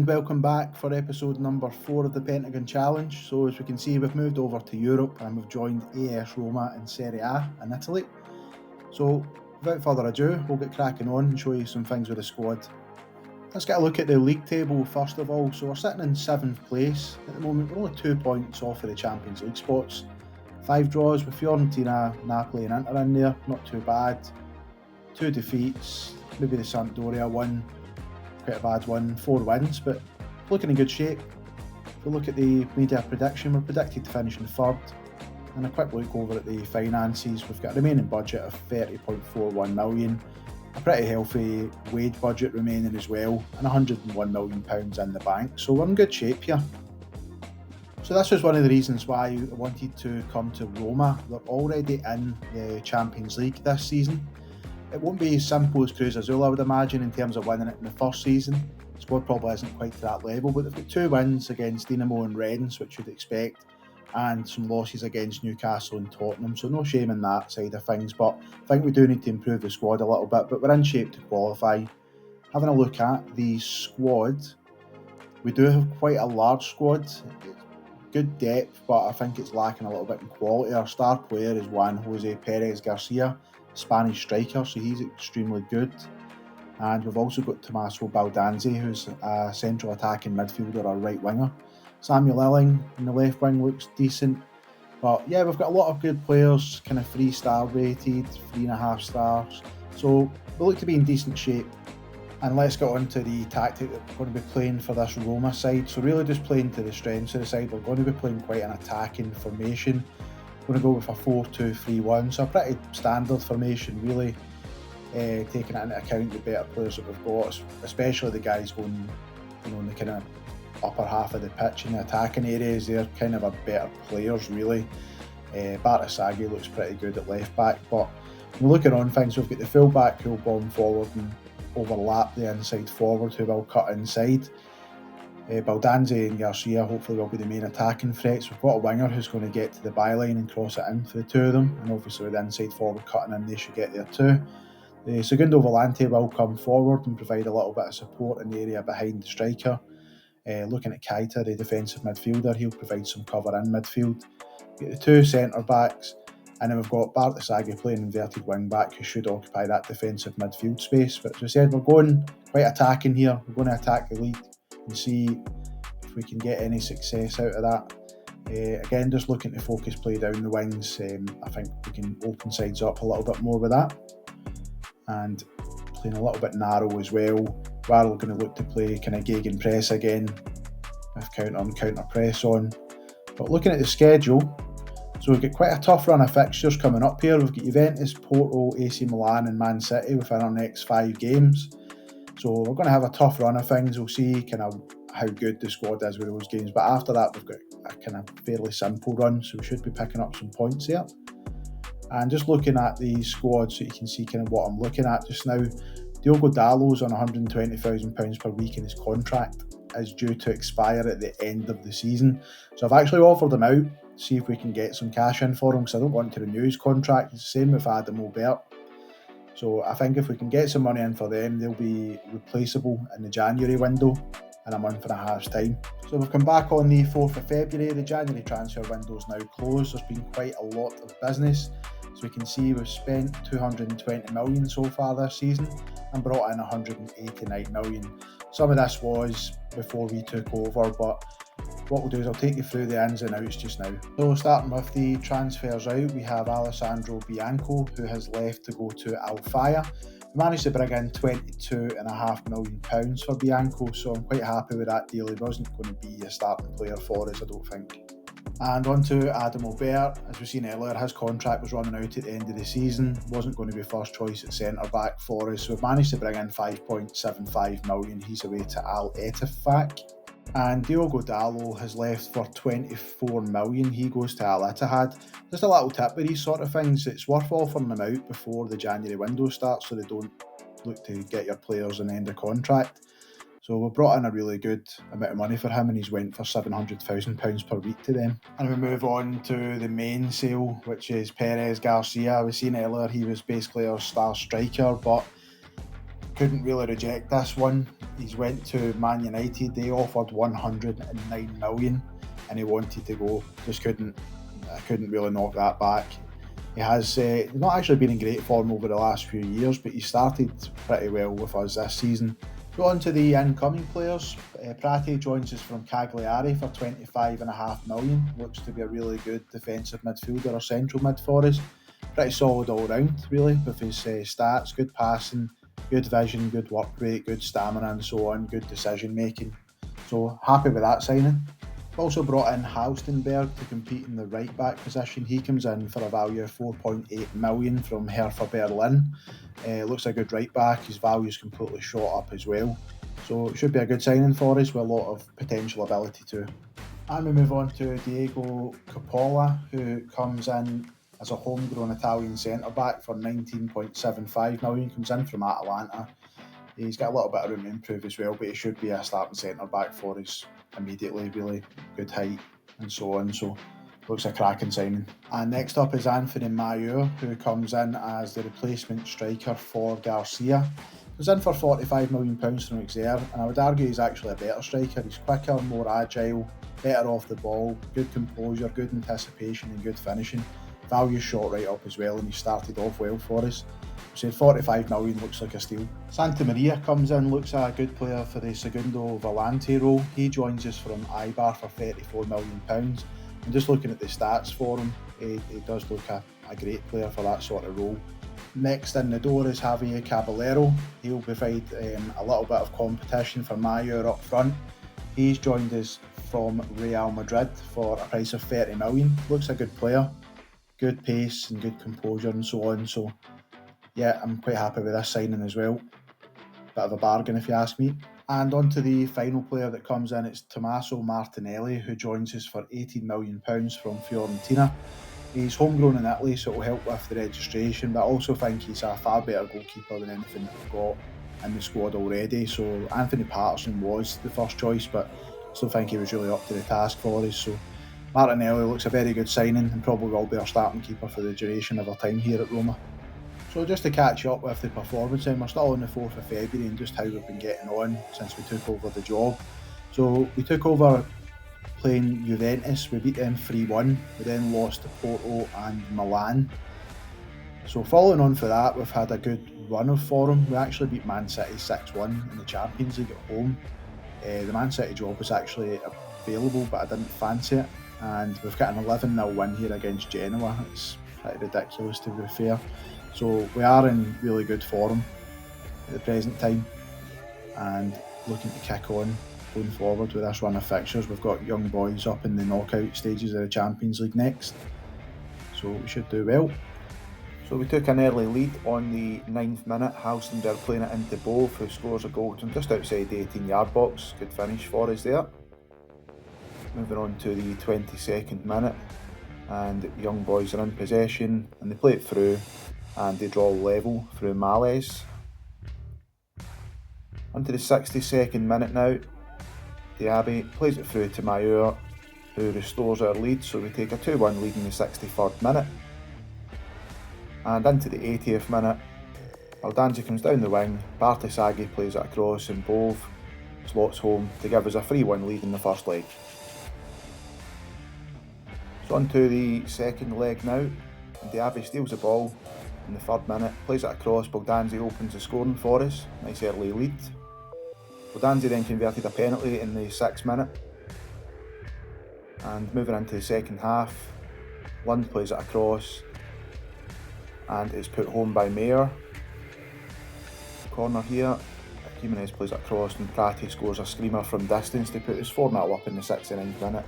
and welcome back for episode number 4 of the Pentagon Challenge. So as we can see, we've moved over to Europe and we've joined AS Roma in Serie A in Italy. So without further ado, we'll get cracking on and show you some things with the squad. Let's get a look at the league table first of all. So we're sitting in 7th place at the moment. We're only 2 points off of the Champions League spots. 5 draws with Fiorentina, Napoli and Inter in there, not too bad. 2 defeats, maybe the Sampdoria one, quite a bad one, 4 wins, but looking in good shape. If we look at the media prediction, we're predicted to finish in 3rd. And a quick look over at the finances, we've got a remaining budget of 30.41 million, a pretty healthy wage budget remaining as well, and £101 million in the bank, so we're in good shape here. So this was one of the reasons why I wanted to come to Roma. They're already in the Champions League this season. It won't be as simple as Cruz Azul, I would imagine, in terms of winning it in the first season. The squad probably isn't quite to that level, but they've got 2 wins against Dinamo and Rennes, which you'd expect, and some losses against Newcastle and Tottenham, so no shame in that side of things. But I think we do need to improve the squad a little bit, but we're in shape to qualify. Having a look at the squad, we do have quite a large squad. Good depth, but I think it's lacking a little bit in quality. Our star player is Juan Jose Perez Garcia, Spanish striker, so he's extremely good. And we've also got Tommaso Baldanzi, who's a central attacking midfielder or right winger. Samuel Elling in the left wing looks decent. But yeah, we've got a lot of good players, kind of 3-star rated, 3.5 stars. So we look to be in decent shape. And let's get on to the tactic that we're going to be playing for this Roma side. So really just playing to the strengths of the side. We're going to be playing quite an attacking formation. We're going to go with a 4-2-3-1. So a pretty standard formation, really, taking into account the better players that we've got, especially the guys going, in the kind of upper half of the pitch in the attacking areas. They're kind of a better players, really. Bartasaghi looks pretty good at left back, but when looking on things, we've got the full back who'll bomb forward and overlap the inside forward who will cut inside. Baldanzi and Garcia hopefully will be the main attacking threats. We've got a winger who's going to get to the byline and cross it in for the 2 of them, and obviously with the inside forward cutting in, they should get there too. Segundo Volante will come forward and provide a little bit of support in the area behind the striker. Looking at Keita, the defensive midfielder, he'll provide some cover in midfield. Get the 2 centre backs, and then we've got Bartasaghi playing inverted wing back, who should occupy that defensive midfield space. But as we said, we're going quite attacking here. We're going to attack the lead and see if we can get any success out of that. Again, just looking to focus play down the wings. I think we can open sides up a little bit more with that, and playing a little bit narrow as well. We're going to look to play kind of gegen press again, with counter on, counter press on. But looking at the schedule, so we've got quite a tough run of fixtures coming up here. We've got Juventus, Porto, AC Milan and Man City within our next 5 games. So we're going to have a tough run of things. We'll see kind of how good the squad is with those games. But after that, we've got a kind of fairly simple run, so we should be picking up some points here. And just looking at the squad, so you can see kind of what I'm looking at just now. Diogo Dalot's on £120,000 per week, and his contract is due to expire at the end of the season. So I've actually offered him out, see if we can get some cash in for him, because I don't want to renew his contract. It's the same with Adam Albert. So I think if we can get some money in for them, they'll be replaceable in the January window in a month and a half's time. So we've come back on the 4th of February. The January transfer window is now closed. There's been quite a lot of business. So we can see we've spent 220 million so far this season and brought in 189 million. Some of this was before we took over, but what we'll do is I'll take you through the ins and outs just now. So starting with the transfers out, we have Alessandro Bianco, who has left to go to Al Faya. We managed to bring in £22.5 million for Bianco, so I'm quite happy with that deal. He wasn't going to be a starting player for us, I don't think. And on to Adam Albert. As we've seen earlier, his contract was running out at the end of the season. Wasn't going to be first choice at centre-back for us, so we've managed to bring in £5.75 million. He's away to Al Ettifaq. And Diogo Dalot has left for £24 million. He goes to Al Ittihad. Just a little tip with these sort of things, it's worth offering them out before the January window starts, so they don't look to get your players an end of contract. So we brought in a really good amount of money for him, and he's went for £700,000 per week to them. And we move on to the main sale, which is Perez Garcia. We've seen earlier he was basically our star striker, but couldn't really reject this one. He's went to Man United. They offered 109 million, and he wanted to go. Just couldn't really knock that back. He has not actually been in great form over the last few years, but he started pretty well with us this season. Go on to the incoming players. Prati joins us from Cagliari for 25.5 million. Looks to be a really good defensive midfielder or central mid for us. Pretty solid all round, really, with his stats, good passing, good vision, good work rate, good stamina and so on, good decision making. So happy with that signing. Also brought in Halstenberg to compete in the right back position. He comes in for a value of 4.8 million from Hertha Berlin. Looks a good right back. His value's completely shot up as well. So it should be a good signing for us with a lot of potential ability too. And we move on to Diego Coppola, who comes in as a homegrown Italian centre-back for 19.75 million, comes in from Atalanta. He's got a little bit of room to improve as well, but he should be a starting centre-back for us immediately, really good height and so on, so looks a cracking signing. And next up is Anthony Mayor, who comes in as the replacement striker for Garcia. Comes in for £45 million from Auxerre, and I would argue he's actually a better striker. He's quicker, more agile, better off the ball, good composure, good anticipation and good finishing. Value shot right up as well, and he started off well for us. So 45 million looks like a steal. Santa Maria comes in, looks a good player for the Segundo Volante role. He joins us from Eibar for £34 million. And just looking at the stats for him, he does look a great player for that sort of role. Next in the door is Javier Caballero. He'll provide a little bit of competition for Mayor up front. He's joined us from Real Madrid for a price of 30 million. Looks a good player, good pace and good composure and so on. So yeah, I'm quite happy with this signing as well. Bit of a bargain if you ask me. And on to the final player that comes in, it's Tommaso Martinelli, who joins us for £18 million from Fiorentina. He's homegrown in Italy, so it'll help with the registration, but I also think he's a far better goalkeeper than anything we've got in the squad already. So Anthony Patterson was the first choice, but I still think he was really up to the task for us. So Martinelli looks a very good signing and probably will be our starting keeper for the duration of our time here at Roma. So just to catch up with the performance, we're still on the 4th of February and just how we've been getting on since we took over the job. So we took over playing Juventus, we beat them 3-1, we then lost to Porto and Milan. So following on for that, we've had a good run of form. We actually beat Man City 6-1 in the Champions League at home. The Man City job was actually available, but I didn't fancy it. And we've got an 11-0 win here against Genoa. It's pretty ridiculous, to be fair. So we are in really good form at the present time and looking to kick on going forward with this run of fixtures. We've got young boys up in the knockout stages of the Champions League next, so we should do well. So we took an early lead on the 9th minute. Halstenberg playing it into Bove, who scores a goal from just outside the 18-yard box. Good finish for us there. Moving on to the 22nd minute, and young boys are in possession and they play it through and they draw level through Males. Onto the 62nd minute now. Diaby plays it through to Mayor, who restores our lead, so we take a 2-1 lead in the 63rd minute. And into the 80th minute, Aldanzi comes down the wing, Bartisagi plays it across and Bove slots home to give us a 3-1 lead in the first leg. So on to the second leg now, and Diaby steals the ball in the 3rd minute, plays it across, Bogdanzi opens the scoring for us, nice early lead. Bogdanzi then converted a penalty in the 6th minute. And moving into the second half, Lund plays it across and it's put home by Mayer. Corner here, Jimenez plays it across and Prati scores a screamer from distance to put us 4-0 up in the 69th minute.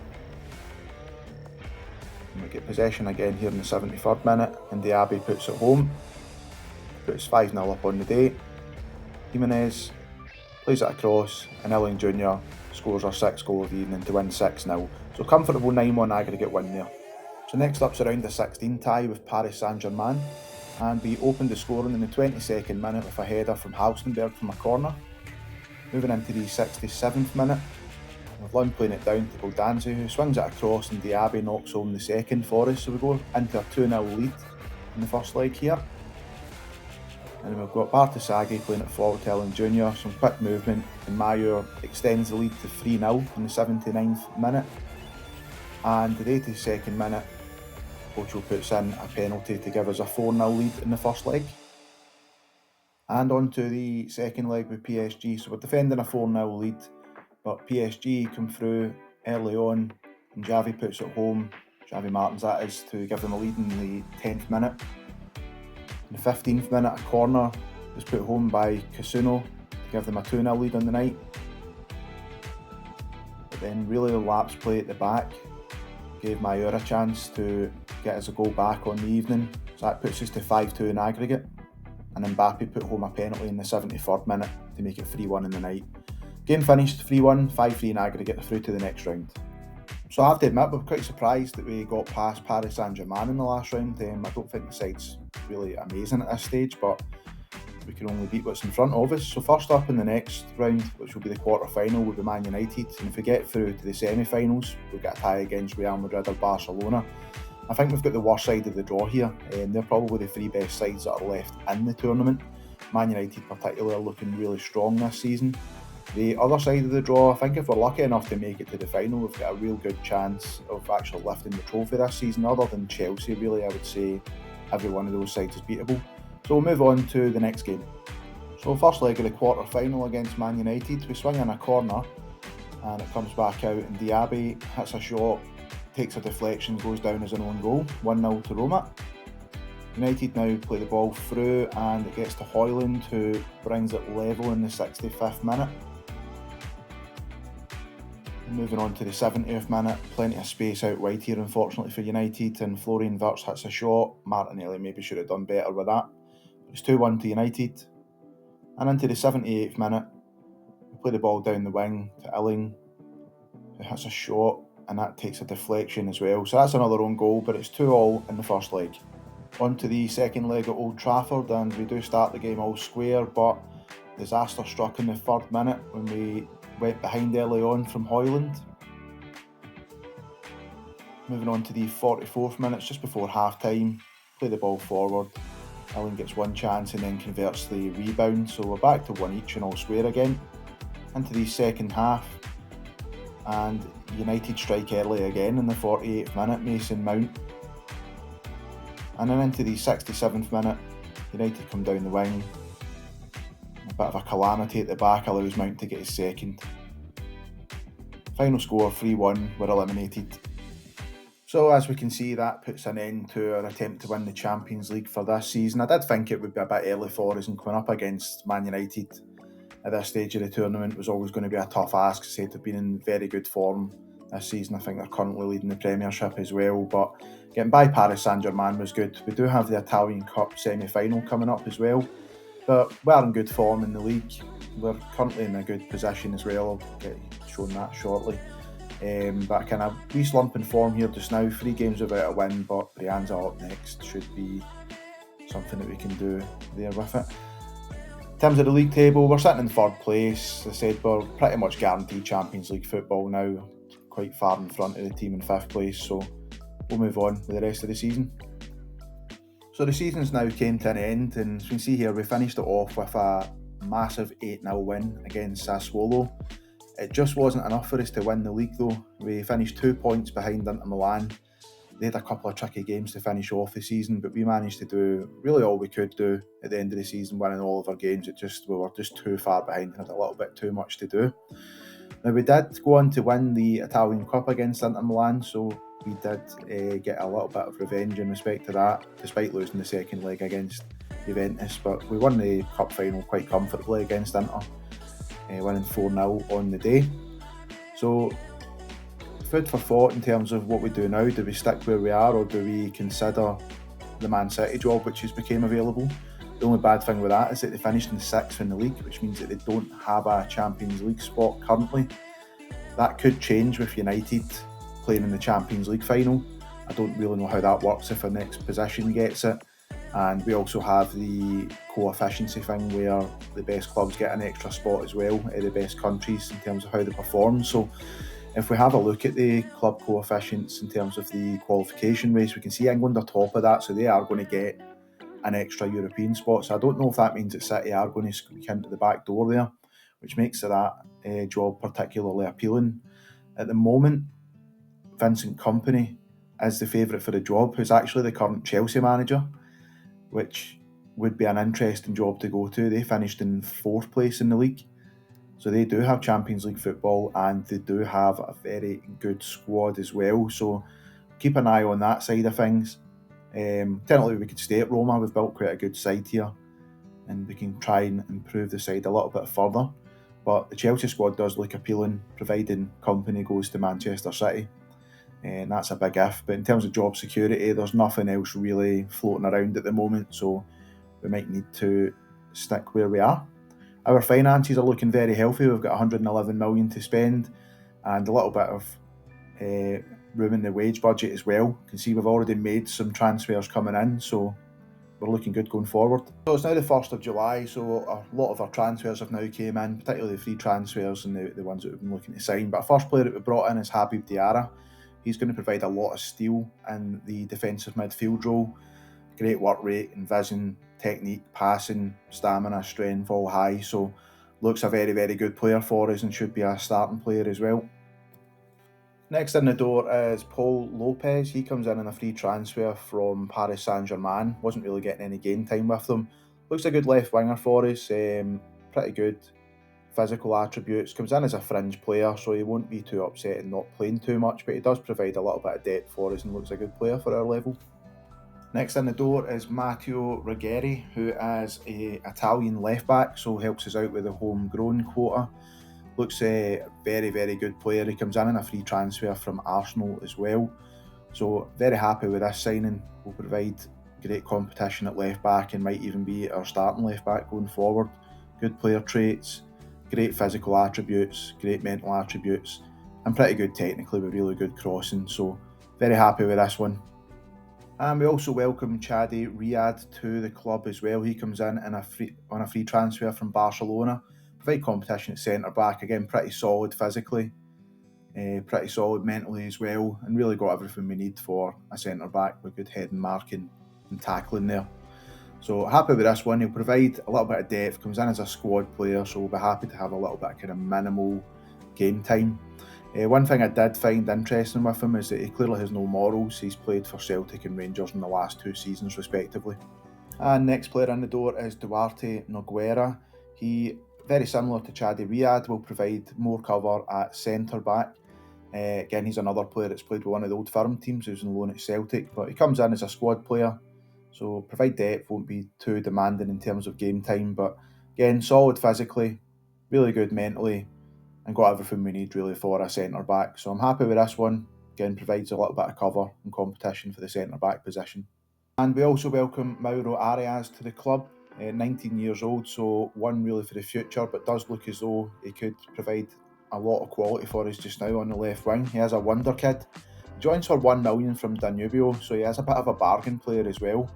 And we get possession again here in the 73rd minute and Diaby puts it home, puts 5-0 up on the day. Jimenez plays it across and Illing Jr scores our 6th goal of the evening to win 6-0. So comfortable 9-1 aggregate win there. So next up's around the 16 tie with Paris Saint-Germain, and we opened the scoring in the 22nd minute with a header from Halstenberg from a corner. Moving into the 67th minute, with Lund playing it down to Bogdanzi, who swings it across and Diaby knocks home the second for us, so we go into a 2-0 lead in the first leg here. And then we've got Bartasaghi playing at forward to Ellen Jr. Some quick movement, and Mayer extends the lead to 3-0 in the 79th minute. And the 82nd minute, Ocho puts in a penalty to give us a 4-0 lead in the first leg. And on to the second leg with PSG. So we're defending a 4-0 lead, but PSG come through early on, and Xavi puts it home. Xavi Martins, that is, to give them a lead in the 10th minute. In the 15th minute, a corner was put home by Casuno to give them a 2-0 lead on the night. But then really lapse play at the back gave Mayer a chance to get us a goal back on the evening. So that puts us to 5-2 in aggregate. And Mbappe put home a penalty in the 73rd minute to make it 3-1 in the night. Game finished 3-1, 5-3 in aggregate, through to the next round. So I have to admit, we're quite surprised that we got past Paris Saint-Germain in the last round. I don't think the side's really amazing at this stage, but we can only beat what's in front of us. So first up in the next round, which will be the quarter-final, will be Man United. And if we get through to the semi-finals, we'll get a tie against Real Madrid or Barcelona. I think we've got the worst side of the draw here, and they're probably the three best sides that are left in the tournament. Man United particularly are looking really strong this season. The other side of the draw, I think if we're lucky enough to make it to the final, we've got a real good chance of actually lifting the trophy this season. Other than Chelsea, really, I would say every one of those sides is beatable. So we'll move on to the next game. So first leg of the quarter-final against Man United, we swing in a corner and it comes back out, and Diaby hits a shot, takes a deflection, goes down as an own goal, 1-0 to Roma. United now play the ball through and it gets to Højlund, who brings it level in the 65th minute. Moving on to the 70th minute, plenty of space out wide here unfortunately for United, and Florian Wirtz hits a shot. Martinelli maybe should have done better with that. It's 2-1 to United. And into the 78th minute, we play the ball down the wing to Illing, who hits a shot, and that takes a deflection as well. So that's another own goal, but it's 2-2 in the first leg. On to the second leg at Old Trafford, and we do start the game all square, but disaster struck in the 3rd minute when we went behind early on from Højlund. Moving on to the 44th minute, just before half time, play the ball forward. Illing gets one chance and then converts the rebound, so we're back to one each and all square again. Into the second half, and United strike early again in the 48th minute, Mason Mount. And then into the 67th minute, United come down the wing. A bit of a calamity at the back allows Mount to get his second. Final score 3-1, we're eliminated. So as we can see, that puts an end to our attempt to win the Champions League for this season. I did think it would be a bit early for us, and coming up against Man United at this stage of the tournament was always going to be a tough ask. Said they've been in very good form this season. I think they're currently leading the Premiership as well, but getting by Paris Saint-Germain was good. We do have the Italian Cup semi-final coming up as well, but we're in good form in the league. We're currently in a good position as well. I'll get shown that shortly. But kind of re-slump in form here just now. 3 games without a win, but Brianza up next should be something that we can do there with it. In terms of the league table, we're sitting in 3rd place. As I said, we're pretty much guaranteed Champions League football now, quite far in front of the team in 5th place, so we'll move on with the rest of the season. So the season's now came to an end, and as you can see here, we finished it off with a massive 8-0 win against Sassuolo. It just wasn't enough for us to win the league though. We finished 2 points behind Inter Milan. They had a couple of tricky games to finish off the season, but we managed to do really all we could do at the end of the season, winning all of our games. We were just too far behind and had a little bit too much to do. Now we did go on to win the Italian Cup against Inter Milan, so we did get a little bit of revenge in respect to that, despite losing the second leg against Juventus. But we won the cup final quite comfortably against Inter, winning 4-0 on the day. So food for thought in terms of what we do now. Do we stick where we are, or do we consider the Man City job which has become available? The only bad thing with that is that they finished in 6th in the league, which means that they don't have a Champions League spot currently. That could change with United playing in the Champions League final. I don't really know how that works if our next position gets it. And we also have the coefficiency thing where the best clubs get an extra spot as well, the best countries in terms of how they perform. So if we have a look at the club coefficients in terms of the qualification race, we can see England are top of that, so they are going to get an extra European spot. So I don't know if that means that City are going to squeak into the back door there, which makes that job particularly appealing. At the moment, Vincent Kompany is the favourite for the job, who's actually the current Chelsea manager, which would be an interesting job to go to. They finished in 4th place in the league, so they do have Champions League football and they do have a very good squad as well, so keep an eye on that side of things. Technically we could stay at Roma, we've built quite a good side here and we can try and improve the side a little bit further, but the Chelsea squad does look appealing, providing Kompany goes to Manchester City. And that's a big if, but in terms of job security, there's nothing else really floating around at the moment, so we might need to stick where we are. Our finances are looking very healthy. We've got 111 million to spend and a little bit of room in the wage budget as well. You can see we've already made some transfers coming in, so we're looking good going forward. So it's now the 1st of July, so a lot of our transfers have now came in, particularly the free transfers and the ones that we've been looking to sign. But our first player that we brought in is Habib Diarra. He's going to provide a lot of steel in the defensive midfield role. Great work rate and vision, technique, passing, stamina, strength, all high. So looks a very, very good player for us and should be a starting player as well. Next in the door is Paul Lopez. He comes in a free transfer from Paris Saint-Germain. Wasn't really getting any game time with them. Looks a good left winger for us. Pretty good physical attributes. Comes in as a fringe player, so he won't be too upset and not playing too much, but he does provide a little bit of depth for us and looks a good player for our level. Next in the door is Matteo Ruggeri, who is an Italian left back, so helps us out with the homegrown quota. Looks a very, very good player. He comes in a free transfer from Arsenal as well, so very happy with this signing. Will provide great competition at left back and might even be our starting left back going forward. Good player traits, great physical attributes, great mental attributes, and pretty good technically with really good crossing, so very happy with this one. And we also welcome Chadi Riyad to the club as well. He comes in on a free transfer from Barcelona. Provide competition at centre-back, again pretty solid physically, pretty solid mentally as well, and really got everything we need for a centre-back with good heading, marking and tackling there. So happy with this one. He'll provide a little bit of depth, comes in as a squad player, so we'll be happy to have a little bit of kind of minimal game time. One thing I did find interesting with him is that he clearly has no morals. He's played for Celtic and Rangers in the last 2 seasons respectively. And next player in the door is Duarte Nogueira. He, very similar to Chadi Riyad, will provide more cover at centre-back. Again, he's another player that's played with one of the old firm teams who's on loan at Celtic, but he comes in as a squad player, so provide depth, won't be too demanding in terms of game time, but again, solid physically, really good mentally, and got everything we need really for a centre-back. So I'm happy with this one. Again, provides a little bit of cover and competition for the centre-back position. And we also welcome Mauro Arias to the club. 19 years old, so one really for the future, but does look as though he could provide a lot of quality for us just now on the left wing. He has a wonder kid. He joins for 1 million from Danubio, so he has a bit of a bargain player as well.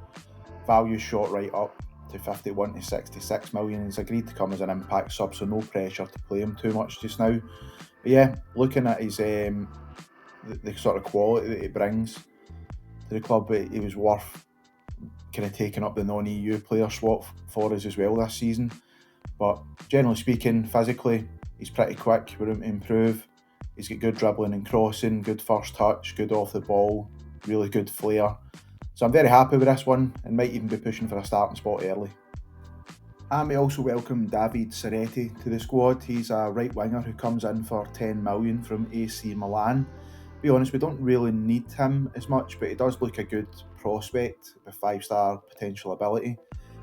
Value shot right up to 51 to 66 million. He's agreed to come as an impact sub, so no pressure to play him too much just now. But yeah, looking at his the sort of quality that he brings to the club, he was worth kind of taking up the non-EU player swap for us as well this season. But generally speaking, physically, he's pretty quick, with room to improve. He's got good dribbling and crossing, good first touch, good off the ball, really good flair. So I'm very happy with this one and might even be pushing for a starting spot early. And we also welcome David Serretti to the squad. He's a right winger who comes in for 10 million from AC Milan. To be honest, we don't really need him as much, but he does look a good prospect with 5-star potential ability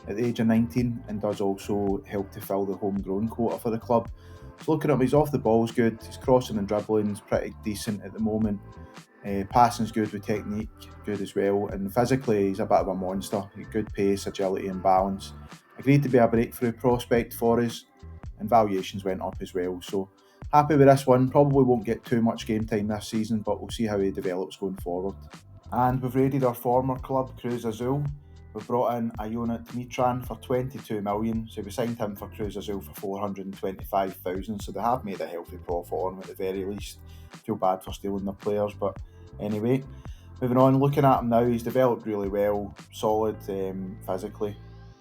at the age of 19, and does also help to fill the homegrown quota for the club. So looking at him, he's off the ball's good, his crossing and dribbling's pretty decent at the moment. Passing's good with technique, good as well, and physically he's a bit of a monster. Good pace, agility and balance. Agreed to be a breakthrough prospect for us, and valuations went up as well. So happy with this one. Probably won't get too much game time this season, but we'll see how he develops going forward. And we've raided our former club, Cruz Azul. We've brought in Ionut Mitran for 22 million, so we signed him for Cruz Azul for 425,000, so they have made a healthy profit on him at the very least. Feel bad for stealing their players, but anyway. Moving on, looking at him now, he's developed really well, solid physically,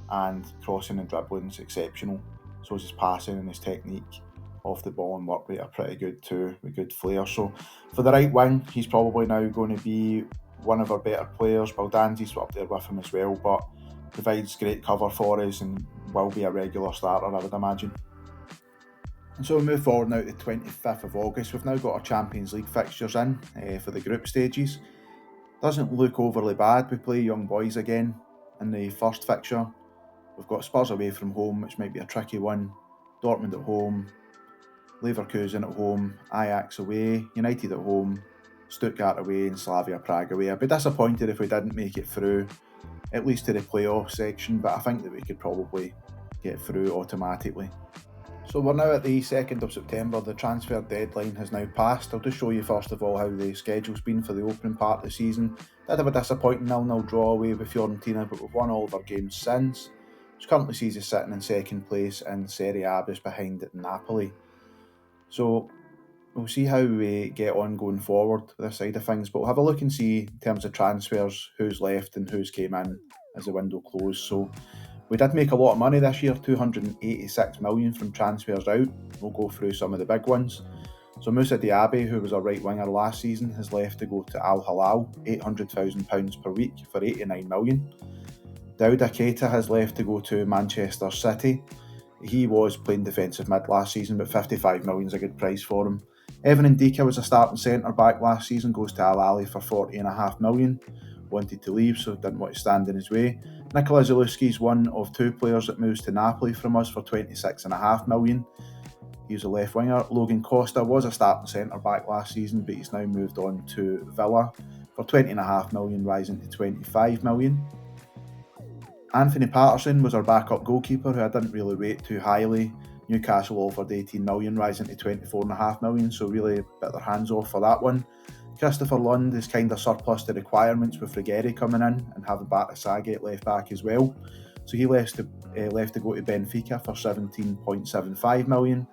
and crossing and dribbling's exceptional. So is his passing and his technique off the ball and work rate are pretty good too, with good flair. So for the right wing, he's probably now going to be one of our better players. Baldanzi's up there with him as well, but provides great cover for us and will be a regular starter, I would imagine. And so we move forward now to the 25th of August. We've now got our Champions League fixtures in for the group stages. Doesn't look overly bad. We play Young Boys again in the first fixture. We've got Spurs away from home, which might be a tricky one. Dortmund at home, Leverkusen at home, Ajax away, United at home, Stuttgart away and Slavia Prague away. I'd be disappointed if we didn't make it through, at least to the playoff section, but I think that we could probably get through automatically. So we're now at the 2nd of September, the transfer deadline has now passed. I'll just show you first of all how the schedule's been for the opening part of the season. Did have a disappointing 0-0 draw away with Fiorentina, but we've won all of our games since, which currently sees us sitting in second place in Serie A, just behind Napoli. So we'll see how we get on going forward with this side of things, but we'll have a look and see in terms of transfers who's left and who's came in as the window closed. So we did make a lot of money this year, 286 million from transfers out. We'll go through some of the big ones. So Moussa Diaby, who was a right winger last season, has left to go to Al Hilal, £800,000 per week for 89 million. Douda Keita has left to go to Manchester City. He was playing defensive mid last season, but 55 million is a good price for him. Evan Ndika was a starting centre-back last season, goes to Al Ahly for 40.5 million. Wanted to leave, so didn't want to stand in his way. Nikola Zalewski is one of two players that moves to Napoli from us for 26.5 million. He's a left winger. Logan Costa was a starting centre-back last season, but he's now moved on to Villa for 20.5 million, rising to 25 million. Anthony Patterson was our backup goalkeeper, who I didn't really rate too highly. Newcastle offered 18 million, rising to 24.5 million, so really bit their hands off for that one. Christopher Lund is kind of surplus to requirements with Frigeri coming in and having Batasage at left back as well. So he left to go to Benfica for 17.75 million.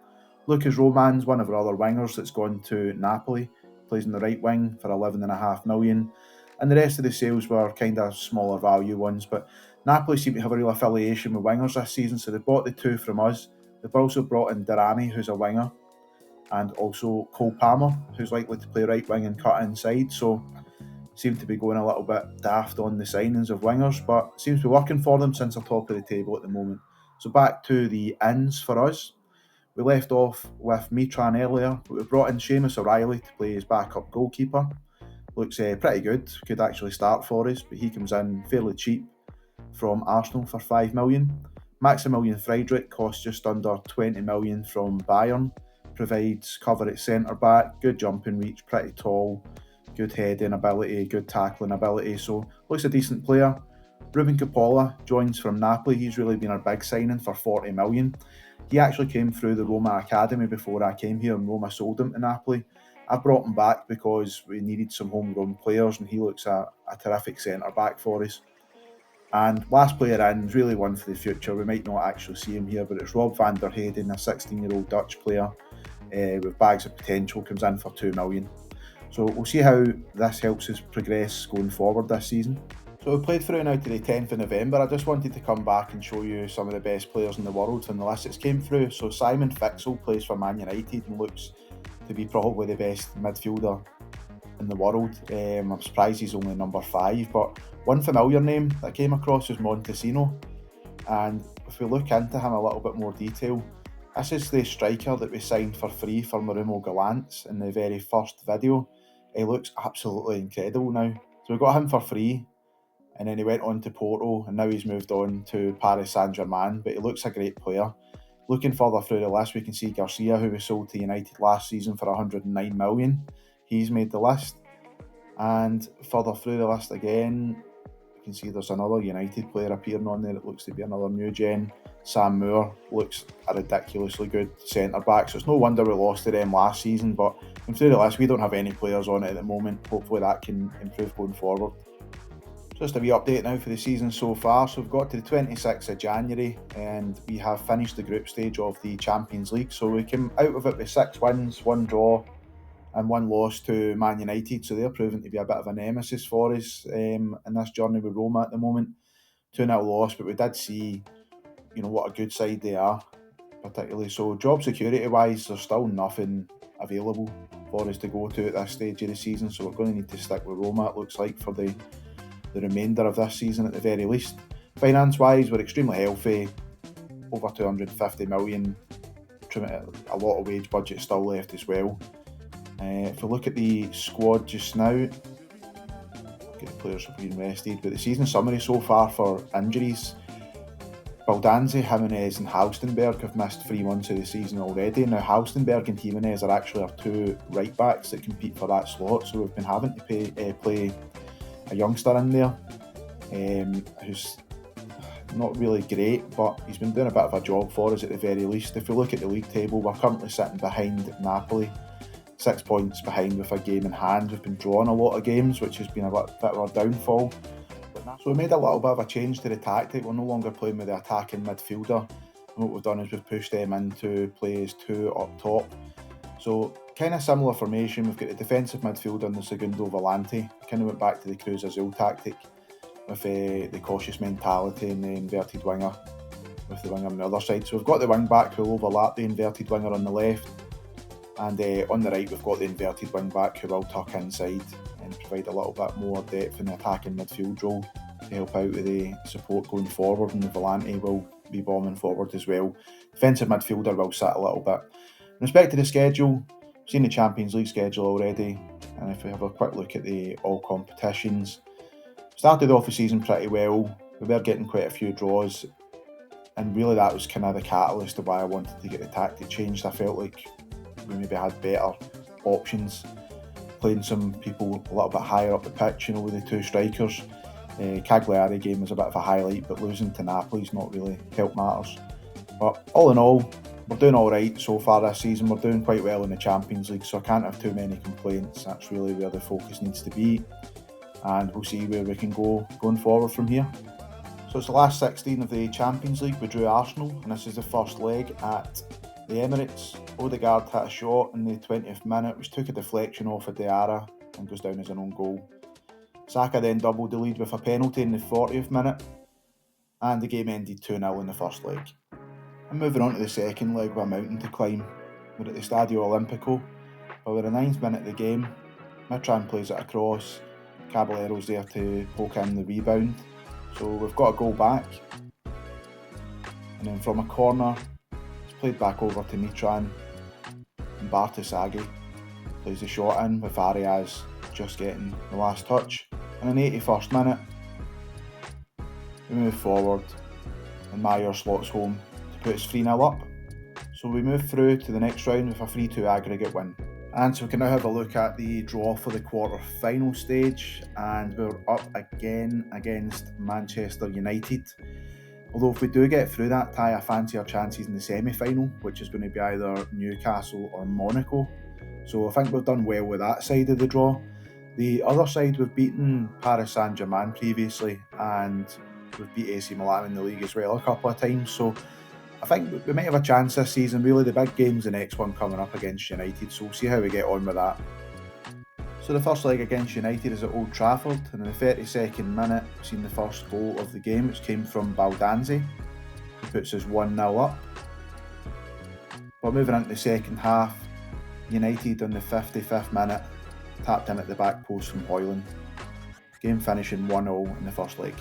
Lucas Roman's one of our other wingers that's gone to Napoli, plays in the right wing for 11.5 million. And the rest of the sales were kind of smaller value ones, but Napoli seem to have a real affiliation with wingers this season, so they bought the two from us. They've also brought in Darami, who's a winger, and also Cole Palmer, who's likely to play right wing and cut inside, so seem to be going a little bit daft on the signings of wingers, but seems to be working for them since they're top of the table at the moment. So back to the ins for us. We left off with Mitran earlier, but we brought in Seamus O'Reilly to play as backup goalkeeper. Looks pretty good, could actually start for us, but he comes in fairly cheap from Arsenal for 5 million. Maximilian Friedrich costs just under 20 million from Bayern. Provides cover at centre-back, good jumping reach, pretty tall, good heading ability, good tackling ability, so looks a decent player. Ruben Coppola joins from Napoli. He's really been our big signing for 40 million. He actually came through the Roma Academy before I came here, and Roma sold him to Napoli. I brought him back because we needed some homegrown players, and he looks a terrific centre-back for us. And last player in is really one for the future. We might not actually see him here, but it's Rob van der Heyden, a 16-year-old Dutch player with bags of potential, comes in for 2 million. So we'll see how this helps us progress going forward this season. So we played through now to the 10th of November. I just wanted to come back and show you some of the best players in the world from the list that's came through. So Simon Fixel plays for Man United and looks to be probably the best midfielder in the world. I'm surprised he's only number 5, but one familiar name that came across was Montesino, and if we look into him a little bit more detail, this is the striker that we signed for free for Marumo Gallants in the very first video. He looks absolutely incredible now. So we got him for free, and then he went on to Porto, and now he's moved on to Paris Saint-Germain, but he looks a great player. Looking further through the list, we can see Garcia, who was sold to United last season for 109 million. He's made the list. And further through the list again, you can see there's another United player appearing on there. It looks to be another new gen. Sam Moore looks a ridiculously good centre-back, so it's no wonder we lost to them last season, but through the list, we don't have any players on it at the moment. Hopefully that can improve going forward. Just a wee update now for the season so far. So we've got to the 26th of January and we have finished the group stage of the Champions League. So we came out of it with 6 wins, 1 draw, and one loss to Man United, so they're proving to be a bit of a nemesis for us in this journey with Roma at the moment. 2-0 loss, but we did see, what a good side they are, particularly. So job security wise, there's still nothing available for us to go to at this stage of the season, so we're going to need to stick with Roma, it looks like, for the remainder of this season at the very least. Finance wise, we're extremely healthy, over 250 million, a lot of wage budget still left as well. If we look at the squad just now, get the players being rested, but the season summary so far for injuries: Baldanzi, Jimenez and Halstenberg have missed 3 months of the season already. Now Halstenberg and Jimenez are actually our two right backs that compete for that slot, so we've been having to play a youngster in there who's not really great, but he's been doing a bit of a job for us at the very least. If we look at the league table, we're currently sitting behind Napoli, 6 points behind with a game in hand. We've been drawing a lot of games, which has been a bit of our downfall. So we made a little bit of a change to the tactic. We're no longer playing with the attacking midfielder, and what we've done is we've pushed them into play as two up top. So kind of similar formation. We've got the defensive midfielder and the segundo volante. Kind of went back to the Cruz Azul tactic with the cautious mentality and the inverted winger, with the winger on the other side. So we've got the wing back who will overlap the inverted winger on the left, and on the right we've got the inverted wing back who will tuck inside and provide a little bit more depth in the attacking midfield role to help out with the support going forward, and the volante will be bombing forward as well. Defensive midfielder will sit a little bit. In respect to the schedule, we've seen the Champions League schedule already, and if we have a quick look at the all competitions, started off the season pretty well. We were getting quite a few draws, and really that was kind of the catalyst of why I wanted to get the tactic changed. I felt like we maybe had better options, playing some people a little bit higher up the pitch, with the two strikers. Cagliari game was a bit of a highlight, but losing to Napoli's not really helped matters. But all in all, we're doing alright so far this season. We're doing quite well in the Champions League, so I can't have too many complaints. That's really where the focus needs to be, and we'll see where we can go going forward from here. So it's the last 16 of the Champions League. We drew Arsenal, and this is the first leg at the Emirates. Odegaard hit a shot in the 20th minute, which took a deflection off of Diarra and goes down as an own goal. Saka then doubled the lead with a penalty in the 40th minute, and the game ended 2-0 in the first leg. And moving on to the second leg with a mountain to climb, we're at the Stadio Olimpico. By the 9th minute of the game, Mitran plays it across, Caballero's there to poke in the rebound, so we've got a goal back, and then from a corner it's played back over to Mitran, and Bartasaghi plays the shot in with Arias just getting the last touch. And in the 81st minute we move forward and Mayer slots home to put us 3-0 up. So we move through to the next round with a 3-2 aggregate win. And so we can now have a look at the draw for the quarter-final stage, and we're up again against Manchester United. Although if we do get through that tie, I fancy our chances in the semi-final, which is going to be either Newcastle or Monaco. So I think we've done well with that side of the draw. The other side, we've beaten Paris Saint-Germain previously, and we've beat AC Milan in the league as well a couple of times. So I think we might have a chance this season. Really, the big game's the next one coming up against United, so we'll see how we get on with that. So the first leg against United is at Old Trafford, and in the 32nd minute we've seen the first goal of the game, which came from Baldanzi, who puts us 1-0 up. But moving into the second half, United on the 55th minute tapped in at the back post from Højlund. Game finishing 1-0 in the first leg.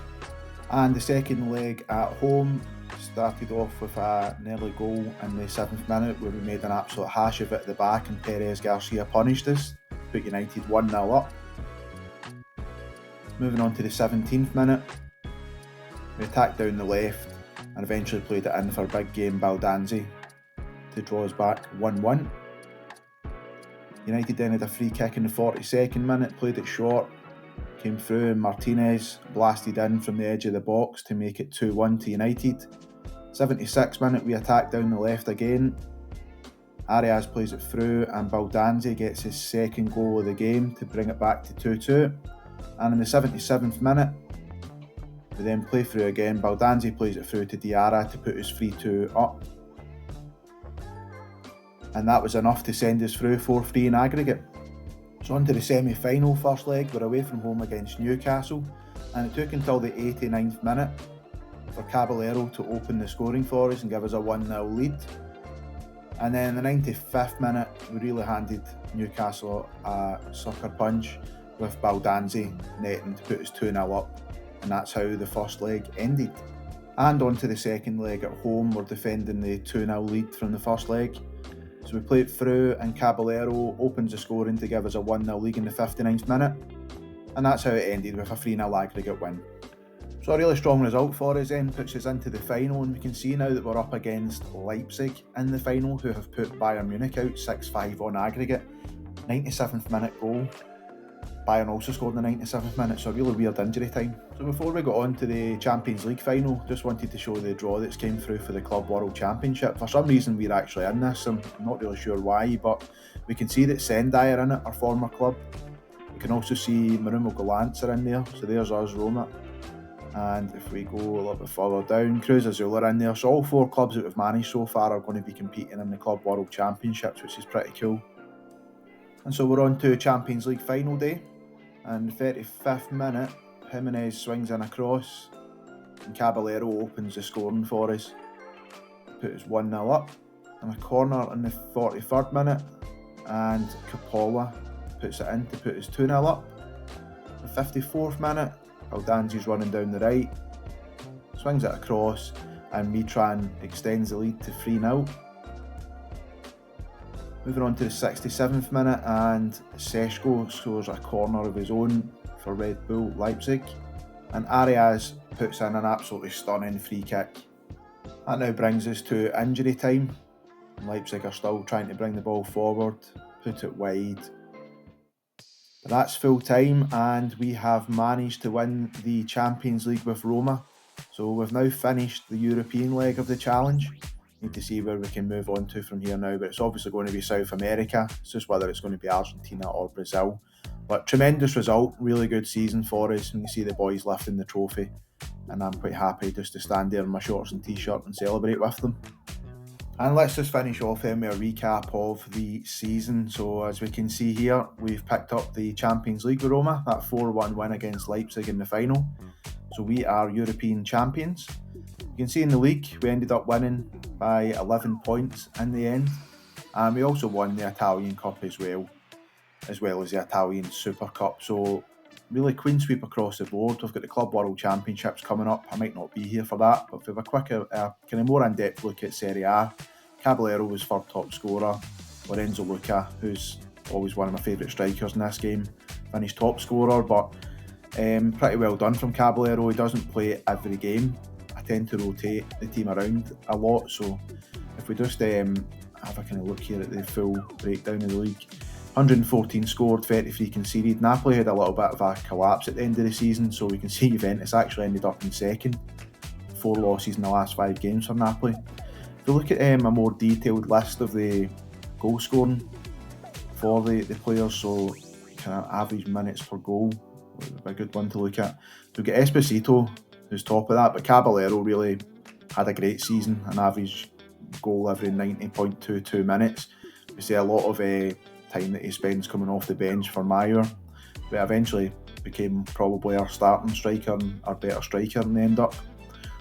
And the second leg at home started off with an early goal in the 7th minute where we made an absolute hash of it at the back, and Perez Garcia punished us, put United 1-0 up. Moving on to the 17th minute, we attacked down the left and eventually played it in for big game Baldanzi to draw us back 1-1. United then had a free kick in the 42nd minute, played it short, came through, and Martinez blasted in from the edge of the box to make it 2-1 to United. 76th minute we attacked down the left again. Arias plays it through and Baldanzi gets his second goal of the game to bring it back to 2-2. And in the 77th minute we then play through again. Baldanzi plays it through to Diarra to put us 3-2 up. And that was enough to send us through 4-3 in aggregate. So on to the semi-final first leg. We're away from home against Newcastle, and it took until the 89th minute for Caballero to open the scoring for us and give us a 1-0 lead. And then in the 95th minute, we really handed Newcastle a sucker punch with Baldanzi netting to put us 2-0 up, and that's how the first leg ended. And on to the second leg at home, we're defending the 2-0 lead from the first leg. So we play it through and Caballero opens the scoring to give us a 1-0 lead in the 59th minute, and that's how it ended, with a 3-0 aggregate win. So a really strong result for us then, puts us into the final, and we can see now that we're up against Leipzig in the final, who have put Bayern Munich out 6-5 on aggregate. 97th minute goal. Bayern also scored in the 97th minute, so a really weird injury time. So before we got on to the Champions League final, just wanted to show the draw that's came through for the Club World Championship. For some reason we're actually in this, I'm not really sure why, but we can see that Sendai are in it, our former club. We can also see Marumo Gallants are in there, so there's us, Roma. And if we go a little bit further down, Cruz Azul are in there. So all 4 clubs that we've managed so far are going to be competing in the Club World Championships, which is pretty cool. And so we're on to Champions League final day. And the 35th minute, Jimenez swings in a cross and Caballero opens the scoring for us, put us 1-0 up. And a corner in the 43rd minute, and Coppola puts it in to put us 2-0 up. The 54th minute, Baldanzi's running down the right, swings it across, and Mitran extends the lead to 3-0. Moving on to the 67th minute, and Seshko scores a corner of his own for Red Bull Leipzig, and Arias puts in an absolutely stunning free kick. That now brings us to injury time. Leipzig are still trying to bring the ball forward, put it wide. But that's full time, and we have managed to win the Champions League with Roma. So we've now finished the European leg of the challenge. Need to see where we can move on to from here now, but it's obviously going to be South America. It's just whether it's going to be Argentina or Brazil. But tremendous result, really good season for us, and you see the boys lifting the trophy, and I'm quite happy just to stand there in my shorts and t-shirt and celebrate with them. And let's just finish off then with a recap of the season. So as we can see here, we've picked up the Champions League with Roma, that 4-1 win against Leipzig in the final. So we are European champions. You can see in the league, we ended up winning by 11 points in the end. And we also won the Italian Cup as well as the Italian Super Cup. So really clean sweep across the board. We've got the Club World Championships coming up. I might not be here for that, but if we have a quick, kind of more in-depth look at Serie A, Caballero was third top scorer. Lorenzo Luca, who's always one of my favourite strikers in this game, finished top scorer, but pretty well done from Caballero. He doesn't play every game. I tend to rotate the team around a lot, so if we just have a kind of look here at the full breakdown of the league, 114 scored, 33 conceded. Napoli had a little bit of a collapse at the end of the season, so we can see Juventus actually ended up in second. 4 losses in the last 5 games for Napoli. If we look at a more detailed list of the goal scoring for the players, so kind of average minutes per goal would be a good one to look at. So we get Esposito, who's top of that, but Caballero really had a great season, an average goal every 90.22 minutes. We see a lot of time that he spends coming off the bench for Mayer, but eventually became probably our starting striker and our better striker in the end up.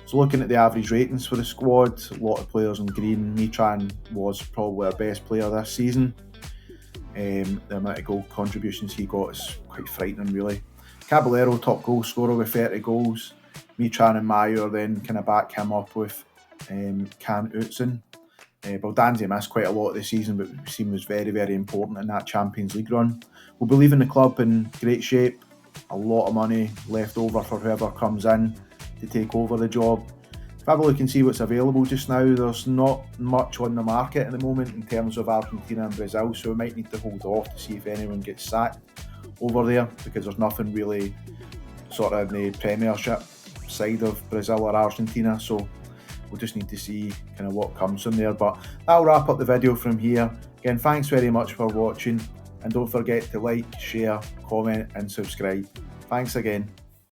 So looking at the average ratings for the squad, a lot of players in green. Mitran was probably our best player this season. The amount of goal contributions he got is quite frightening really. Caballero, top goal scorer with 30 goals. Mitran and Mayer then kind of back him up with Can Utsen. Baldanzi missed quite a lot of the season, but we seen was very, very important in that Champions League run. We'll be leaving the club in great shape. A lot of money left over for whoever comes in to take over the job. If I have a look and see what's available just now, there's not much on the market at the moment in terms of Argentina and Brazil, so we might need to hold off to see if anyone gets sacked over there, because there's nothing really sort of in the Premiership side of Brazil or Argentina, so we'll just need to see kind of what comes from there. But that'll wrap up the video from here. Again, thanks very much for watching, and don't forget to like, share, comment and subscribe. Thanks again.